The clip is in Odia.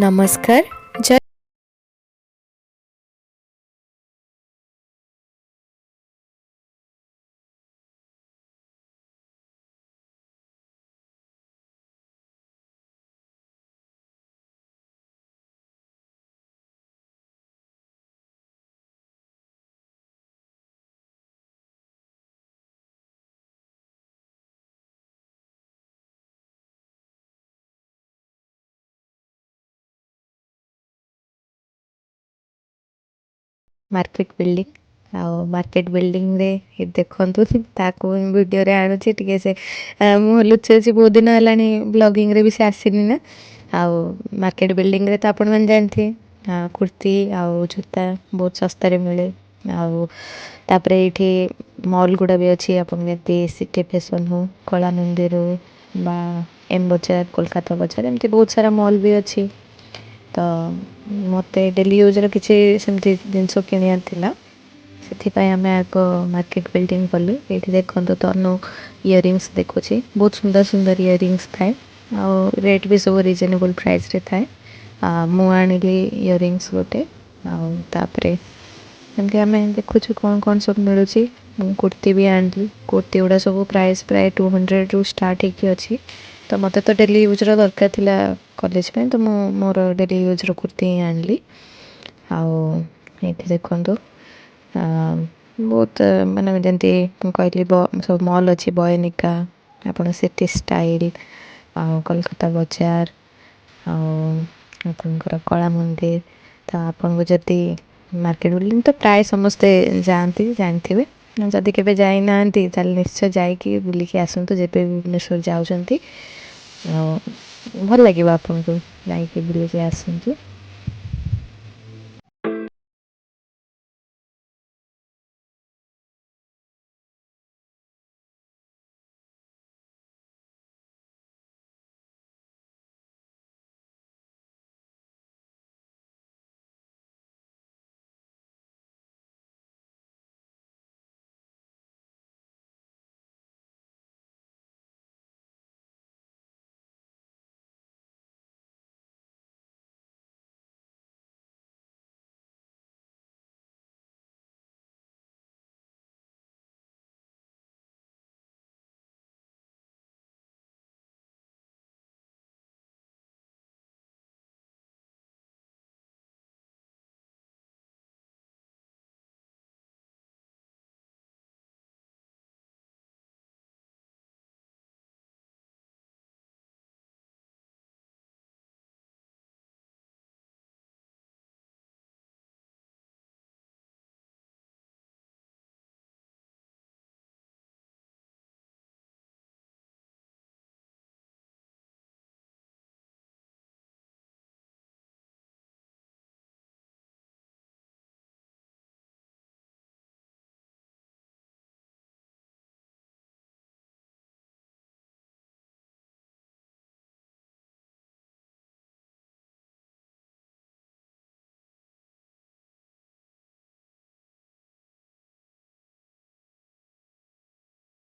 ନମସ୍କାର। ଜୟ ମାର୍କେଟ ବିଲ୍ଡିଂ ଆଉ ମାର୍କେଟ ବିଲ୍ଡିଂରେ ଦେଖନ୍ତୁ ତାକୁ ଭିଡ଼ିଓରେ ଆଣୁଛି ଟିକେ ସେ ମୁଁ ଲୁଚଉଛି ବହୁତ ଦିନ ହେଲାଣି ବ୍ଲଗିଂରେ ବି ସେ ଆସିନି ନା। ଆଉ ମାର୍କେଟ ବିଲ୍ଡିଂରେ ତ ଆପଣମାନେ ଜାଣିଥିବେ କୁର୍ତ୍ତୀ ଆଉ ଜୋତା ବହୁତ ଶସ୍ତାରେ ମିଳେ। ଆଉ ତାପରେ ଏଇଠି ମଲ୍ ଗୁଡ଼ା ବି ଅଛି, ଆପଣ ଯେମିତି ସିଟି ଫ୍ୟାସନ୍ ହଉ, କଳା ମନ୍ଦିର ହଉ ବା ଏମ୍ ବଜାର, କୋଲକାତା ବଜାର, ଏମିତି ବହୁତ ସାରା ମଲ୍ ବି ଅଛି। ତ ମୋତେ ଡେଲି ୟୁଜ୍ର କିଛି ସେମିତି ଜିନିଷ କିଣିବାର ଥିଲା, ସେଥିପାଇଁ ଆମେ ଆଗ ମାର୍କେଟ ବିଲ୍ଡିଂ ଗଲୁ। ଏଇଠି ଦେଖନ୍ତୁ ତନୁ ଇୟରିଙ୍ଗସ୍ ଦେଖୁଛି, ବହୁତ ସୁନ୍ଦର ସୁନ୍ଦର ଇୟରିଙ୍ଗସ୍ ଥାଏ ଆଉ ରେଟ୍ ବି ସବୁ ରିଜନେବଲ୍ ପ୍ରାଇସ୍ରେ ଥାଏ। ମୁଁ ଆଣିଲି ଇୟରିଙ୍ଗସ୍ ଗୋଟେ, ଆଉ ତାପରେ ଏମିତି ଆମେ ଦେଖୁଛୁ କ'ଣ କ'ଣ ସବୁ ମିଳୁଛି। ମୁଁ କୁର୍ତ୍ତୀ ବି ଆଣିଲି, କୁର୍ତ୍ତୀ ଗୁଡ଼ା ସବୁ ପ୍ରାଇସ୍ ପ୍ରାୟ 200ରୁ ଷ୍ଟାର୍ଟ ହେଇକି ଅଛି। ତ ମୋତେ ତ ଡେଲି ୟୁଜ୍ର ଦରକାର ଥିଲା କଲେଜ ପାଇଁ, ତ ମୁଁ ମୋର ଡେଲି ୟୁଜ୍ର କୁର୍ତ୍ତୀ ହିଁ ଆଣିଲି। ଆଉ ଏଇଠି ଦେଖନ୍ତୁ ବହୁତ ମାନେ ଯେମିତି ମୁଁ କହିଲି ସବୁ ମଲ୍ ଅଛି, ବୟନିକା, ଆପଣ ସିଟି ଷ୍ଟାଇଲ୍, ଆଉ କୋଲକାତା ବଜାର, ଆଉ ଆପଣଙ୍କର କଳା ମନ୍ଦିର। ତ ଆପଣଙ୍କୁ ଯଦି ମାର୍କେଟ ବିଲ୍ଡିଂ ତ ପ୍ରାୟ ସମସ୍ତେ ଯାଆନ୍ତି, ଜାଣିଥିବେ। ଯଦି କେବେ ଯାଇନାହାନ୍ତି ତାହେଲେ ନିଶ୍ଚୟ ଯାଇକି ବୁଲିକି ଆସନ୍ତୁ ଯେବେ ଭୁବନେଶ୍ୱର ଯାଉଛନ୍ତି। ଆଉ ଭଲ ଲାଗିବ ଆପଣଙ୍କୁ ଯାଇକି ବୁଲିକି ଆସନ୍ତୁ।